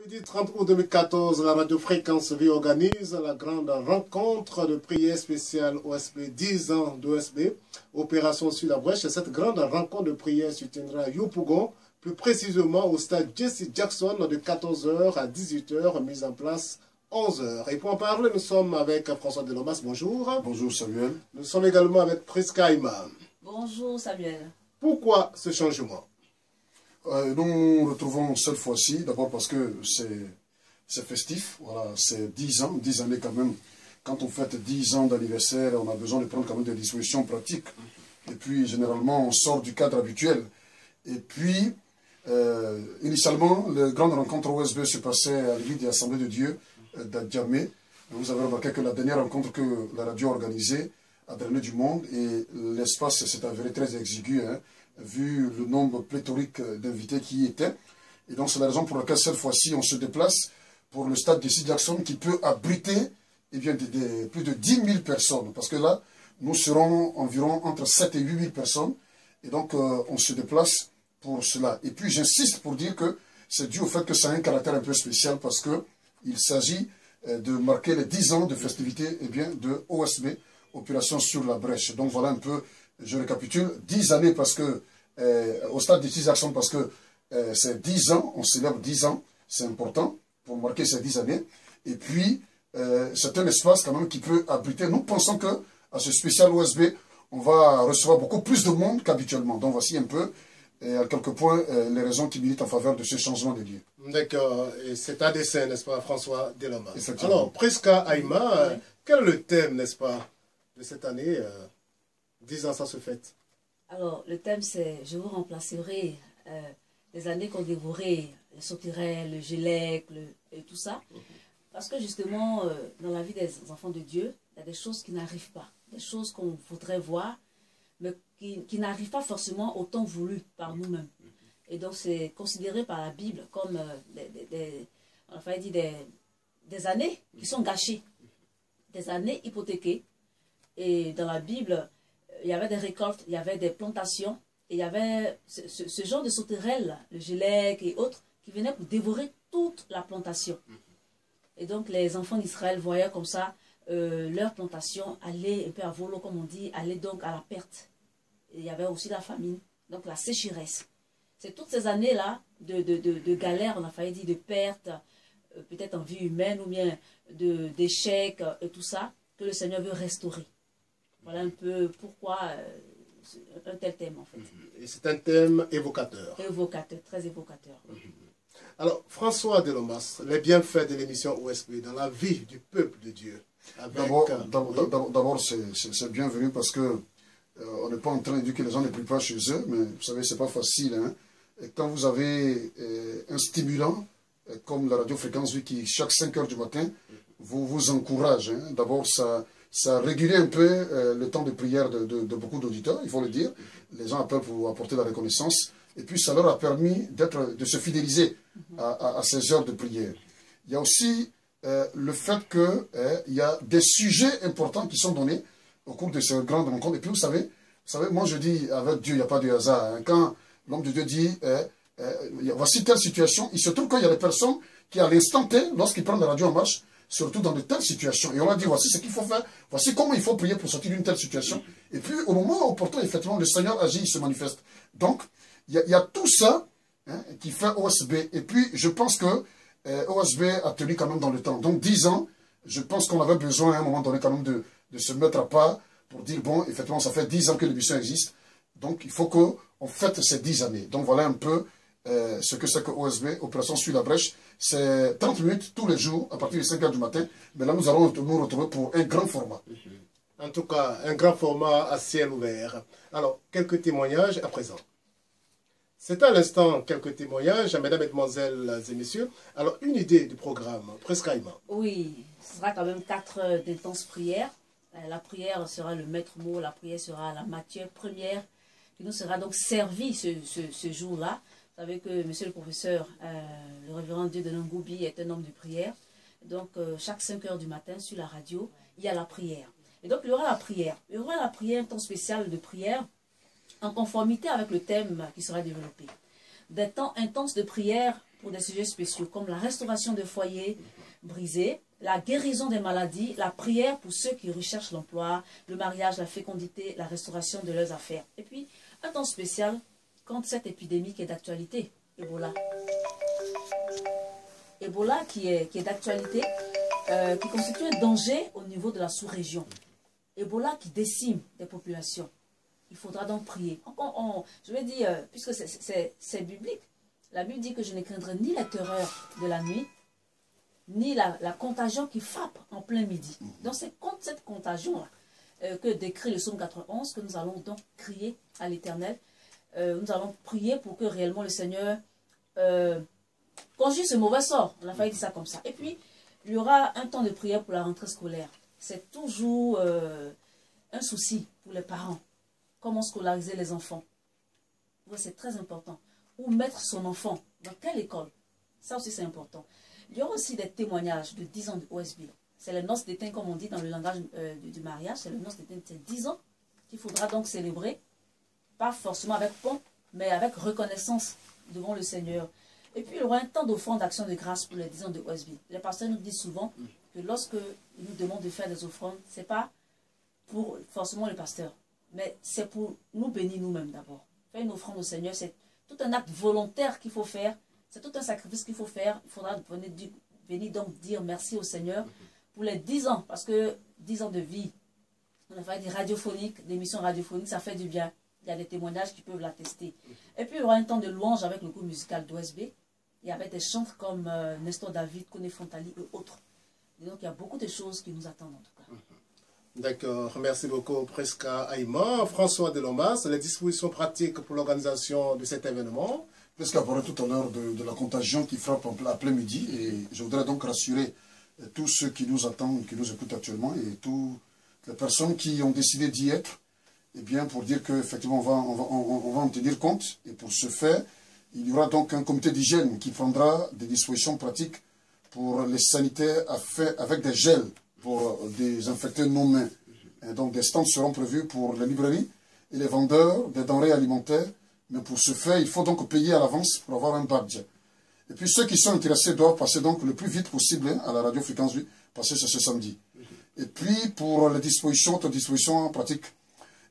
Mercredi 30 août 2014, la radio Fréquence Vie organise la grande rencontre de prière spéciale OSB 10 ans d'OSB, Opération sur la Brèche. Cette grande rencontre de prière se tiendra à Yopougon, plus précisément au stade Jesse Jackson de 14 h à 18 h, mise en place 11 h. Et pour en parler, nous sommes avec François Delomas. Bonjour. Bonjour Samuel. Nous sommes également avec Prisca Aima. Bonjour Samuel. Pourquoi ce changement? Nous nous retrouvons cette fois-ci, d'abord parce que c'est festif, voilà, c'est 10 ans, 10 années quand même. Quand on fête 10 ans d'anniversaire, on a besoin de prendre quand même des dispositions pratiques. Et puis, généralement, on sort du cadre habituel. Et puis, initialement, la grande rencontre OSB se passait à l'église de l'Assemblée de Dieu d'Adjamé. Vous avez remarqué que la dernière rencontre que la radio a organisée a drainé du monde et l'espace s'est avéré très exigu, hein, vu le nombre pléthorique d'invités qui y étaient. Et donc, c'est la raison pour laquelle, cette fois-ci, on se déplace pour le stade de Jesse Jackson qui peut abriter plus de 10 000 personnes. Parce que là, nous serons environ entre 7 et 8 000 personnes. Et donc, on se déplace pour cela. Et puis, j'insiste pour dire que c'est dû au fait que ça a un caractère un peu spécial parce qu'il s'agit de marquer les 10 ans de festivités de OSB, Opération sur la Brèche. Donc, voilà un peu. Je récapitule, 10 années parce que, au stade de Jesse Jackson, parce que c'est 10 ans, on célèbre 10 ans, c'est important pour marquer ces 10 années. Et puis, c'est un espace quand même qui peut abriter. Nous pensons que à ce spécial OSB, on va recevoir beaucoup plus de monde qu'habituellement. Donc voici un peu, à quelques points, les raisons qui militent en faveur de ce changement de lieu. D'accord, et c'est un dessin, n'est-ce pas, François Delomas? Alors, Prisca Aima, quel est le thème, n'est-ce pas, de cette année 10 ans, ça se fête. Alors, le thème, c'est « Je vous remplacerai les années qu'on dévorait, le sauterelles, le gélec, et tout ça. » Parce que justement, dans la vie des enfants de Dieu, il y a des choses qui n'arrivent pas. Des choses qu'on voudrait voir, mais qui n'arrivent pas forcément au temps voulu par nous-mêmes. Et donc, c'est considéré par la Bible comme des années qui sont gâchées. Des années hypothéquées. Et dans la Bible, il y avait des récoltes, il y avait des plantations, et il y avait ce genre de sauterelles, le gélec et autres, qui venaient pour dévorer toute la plantation. Et donc les enfants d'Israël voyaient comme ça leur plantation aller un peu à volo, comme on dit, aller donc à la perte. Et il y avait aussi la famine, donc la sécheresse. C'est toutes ces années-là de galère, on a failli dire de perte, peut-être en vie humaine ou bien d'échecs et tout ça, que le Seigneur veut restaurer. Voilà un peu pourquoi un tel thème en fait. Et c'est un thème évocateur. Évocateur, très évocateur. Alors, François Delomas, les bienfaits de l'émission OSB dans la vie du peuple de Dieu. D'abord, c'est bienvenu parce que on n'est pas en train de dire que les gens ne prient pas chez eux, mais vous savez, c'est pas facile. Hein? Et quand vous avez un stimulant, comme la radio Fréquence Vie qui, chaque 5 h du matin, vous encourage. Hein? D'abord, ça a régulé un peu le temps de prière de beaucoup d'auditeurs, il faut le dire. Les gens appellent pour apporter la reconnaissance. Et puis, ça leur a permis de se fidéliser à ces heures de prière. Il y a aussi le fait qu'il y a des sujets importants qui sont donnés au cours de ces grandes rencontres. Et puis, vous savez, moi je dis, avec Dieu, il n'y a pas de hasard. Hein. Quand l'homme de Dieu dit, voici telle situation, il se trouve qu'il y a des personnes qui, à l'instant T, lorsqu'ils prennent la radio en marche, surtout dans de telles situations. Et on a dit, voici ce qu'il faut faire, voici comment il faut prier pour sortir d'une telle situation. Et puis, au moment opportun, effectivement, le Seigneur agit, il se manifeste. Donc, il y a tout ça qui fait OSB. Et puis, je pense que OSB a tenu quand même dans le temps. Donc, 10 ans, je pense qu'on avait besoin à un moment donné quand même de se mettre à part pour dire, bon, effectivement, ça fait 10 ans que l'émission existe. Donc, il faut qu'on fête ces 10 années. Donc, voilà un peu ce que c'est que OSB, Opération Sur la Brèche. C'est 30 minutes tous les jours, à partir de 5 h du matin. Mais là, nous allons nous retrouver pour un grand format. En tout cas, un grand format à ciel ouvert. Alors, quelques témoignages à présent. C'est à l'instant quelques témoignages, mesdames, mesdemoiselles et messieurs. Alors, une idée du programme, Prisca Aima. Oui, ce sera quand même 4 heures d'intenses prières. La prière sera le maître mot, la prière sera la matière première qui nous sera donc servie ce jour-là. Vous savez que monsieur le professeur, le révérend Dieu de Ngoubi est un homme de prière. Donc, chaque 5 h du matin sur la radio, il y a la prière. Et donc, il y aura la prière. Il y aura la prière, un temps spécial de prière, en conformité avec le thème qui sera développé. Des temps intenses de prière pour des sujets spéciaux comme la restauration des foyers brisés, la guérison des maladies, la prière pour ceux qui recherchent l'emploi, le mariage, la fécondité, la restauration de leurs affaires. Et puis, un temps spécial quand cette épidémie qui est d'actualité, Ebola. Ebola qui est d'actualité, qui constitue un danger au niveau de la sous-région. Ebola qui décime des populations. Il faudra donc prier. Je vais dire, puisque c'est biblique, la Bible dit que je ne craindrai ni la terreur de la nuit, ni la contagion qui frappe en plein midi. Donc c'est contre cette contagion-là que décrit le psaume 91 que nous allons donc crier à l'Éternel. Nous allons prier pour que réellement le Seigneur conjure ce mauvais sort. On a failli dire ça comme ça. Et puis, il y aura un temps de prière pour la rentrée scolaire. C'est toujours un souci pour les parents. Comment scolariser les enfants? C'est très important. Où mettre son enfant? Dans quelle école? Ça aussi, c'est important. Il y aura aussi des témoignages de 10 ans de OSB. C'est les noces d'étain, comme on dit dans le langage du mariage. C'est le noces d'étain, c'est 10 ans qu'il faudra donc célébrer. Pas forcément avec pompe, mais avec reconnaissance devant le Seigneur. Et puis, il y aura un temps d'offrande d'action de grâce pour les 10 ans de OSB. Les pasteurs nous disent souvent que lorsque ils nous demandent de faire des offrandes, ce n'est pas pour forcément le pasteur, mais c'est pour nous bénir nous-mêmes d'abord. Faire une offrande au Seigneur, c'est tout un acte volontaire qu'il faut faire. C'est tout un sacrifice qu'il faut faire. Il faudra venir donc dire merci au Seigneur pour les 10 ans. Parce que 10 ans de vie, on a fait des radiophoniques, des émissions radiophoniques, ça fait du bien. Il y a des témoignages qui peuvent l'attester. Et puis il y aura un temps de louange avec le groupe musical d'OSB. Il y avait des chantres comme Nestor David, Koné Fontali et autres. Et donc il y a beaucoup de choses qui nous attendent en tout cas. D'accord, merci beaucoup Presca Aïma. François Delomas, les dispositions pratiques pour l'organisation de cet événement. Presca parlait tout à l'heure de la contagion qui frappe à plein midi. Et je voudrais donc rassurer tous ceux qui nous attendent, qui nous écoutent actuellement et toutes les personnes qui ont décidé d'y être. Eh bien, pour dire qu'effectivement, on va en tenir compte. Et pour ce faire, il y aura donc un comité d'hygiène qui prendra des dispositions pratiques pour les sanitaires avec des gels pour désinfecter nos mains. Et donc, des stands seront prévus pour les librairies et les vendeurs des denrées alimentaires. Mais pour ce faire, il faut donc payer à l'avance pour avoir un badge. Et puis, ceux qui sont intéressés doivent passer donc le plus vite possible à la radio Fréquence 8, passer ce samedi. Et puis, pour les dispositions, autres dispositions pratiques,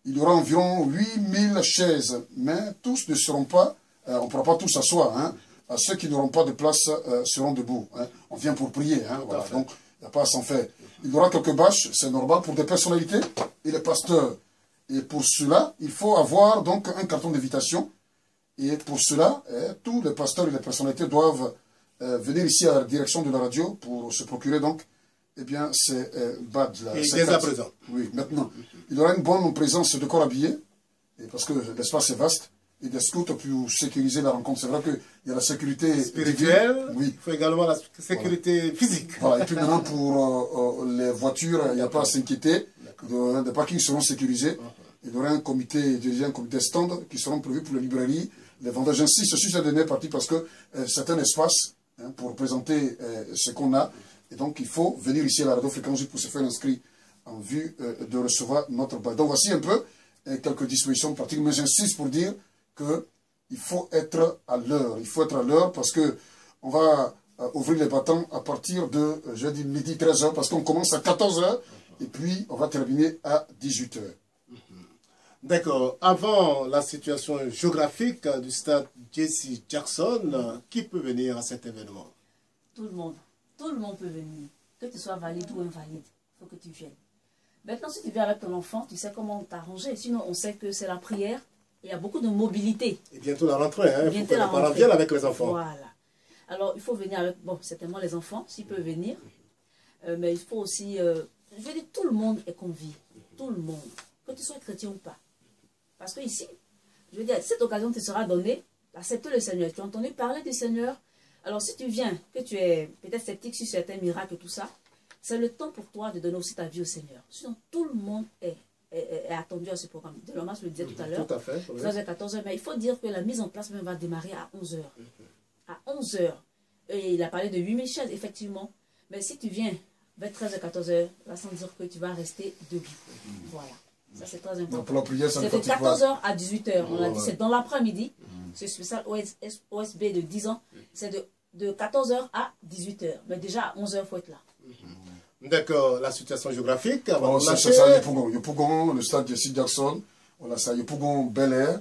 il y aura environ 8000 chaises, mais tous ne seront pas, on ne pourra pas tous s'asseoir. Hein. Ceux qui n'auront pas de place seront debout. Hein. On vient pour prier, hein, voilà. Donc il n'y a pas à s'en faire. Il y aura quelques bâches, c'est normal, pour des personnalités et les pasteurs. Et pour cela, il faut avoir donc un carton d'invitation. Et pour cela, tous les pasteurs et les personnalités doivent venir ici à la direction de la radio pour se procurer donc bien ces badges-là. Et dès à présent. Oui, maintenant. Il y aura une bonne présence de corps habillés, parce que l'espace est vaste, et des scouts pour sécuriser la rencontre. C'est vrai qu'il y a la sécurité spirituelle, oui. Il faut également la sécurité physique. Voilà. Et puis maintenant, pour les voitures, il n'y a pas à s'inquiéter. Les parkings seront sécurisés. Il y aura un comité stand qui seront prévus pour les librairies, les vendeurs. J'insiste sur cette dernière partie parce que c'est un espace pour présenter ce qu'on a. Et donc, il faut venir ici à la radio Fréquence pour se faire inscrire en vue de recevoir notre badge. Donc, voici un peu quelques dispositions pratiques. Mais j'insiste pour dire qu'il faut être à l'heure. Il faut être à l'heure parce qu'on va ouvrir les bâtons à partir de, je dis, midi 13h, parce qu'on commence à 14h et puis on va terminer à 18h. D'accord. Avant la situation géographique du stade Jesse Jackson, qui peut venir à cet événement? Tout le monde. Tout le monde peut venir. Que tu sois valide ou invalide, il faut que tu viennes. Maintenant, si tu viens avec ton enfant, tu sais comment t'arranger. Sinon, on sait que c'est la prière. Il y a beaucoup de mobilité. Et bientôt la rentrée. Hein. Il faut que les parents viennent avec les enfants. Voilà. Alors, il faut venir avec, bon, certainement les enfants, s'ils peuvent venir. Mais il faut aussi, je veux dire, tout le monde est convié. Tout le monde. Que tu sois chrétien ou pas. Parce que ici, je veux dire, cette occasion te sera donnée d'accepter le Seigneur. Tu as entendu parler du Seigneur. Alors, si tu viens, que tu es peut-être sceptique sur certains miracles et tout ça, c'est le temps pour toi de donner aussi ta vie au Seigneur. Sinon, tout le monde est attendu à ce programme. Delomas le disait tout à l'heure. Tout à fait. 13h, 14h. Mais il faut dire que la mise en place même va démarrer à 11h. À 11h. Et il a parlé de 8000 chaises, effectivement. Mais si tu viens vers 13h, 14h, là, sans dire que tu vas rester debout. Voilà. Ça, c'est très important. Pour la prière, c'est de 14h à 18h. On a dit c'est dans l'après-midi. C'est spécial OSB de 10 ans. C'est de de 14h à 18h. Mais déjà, à 11h, il faut être là. D'accord, la situation géographique. Bon, c'est ça, Yopougon, le stade Jesse Jackson. Voilà, ça, Yopougon, Bel Air.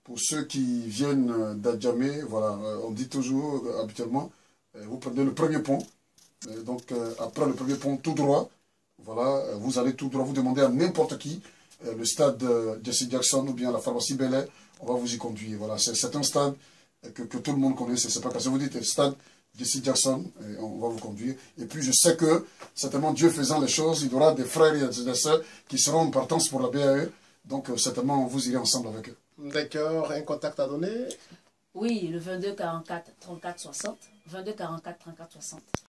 Pour ceux qui viennent d'Adjamé, voilà, on dit toujours, habituellement, vous prenez le premier pont. Donc, après le premier pont, tout droit, voilà, vous allez tout droit, vous demandez à n'importe qui, le stade Jesse Jackson ou bien la pharmacie Bel Air, on va vous y conduire. Voilà, c'est un stade que tout le monde connaît, c'est pas parce que vous dites stade Jesse Jackson, et on va vous conduire. Et puis je sais que, certainement Dieu faisant les choses, il y aura des frères et des sœurs qui seront en partance pour la BAE, donc certainement vous irez ensemble avec eux. D'accord, un contact à donner? Oui, le 22 44 34 60. 22 44 34 60.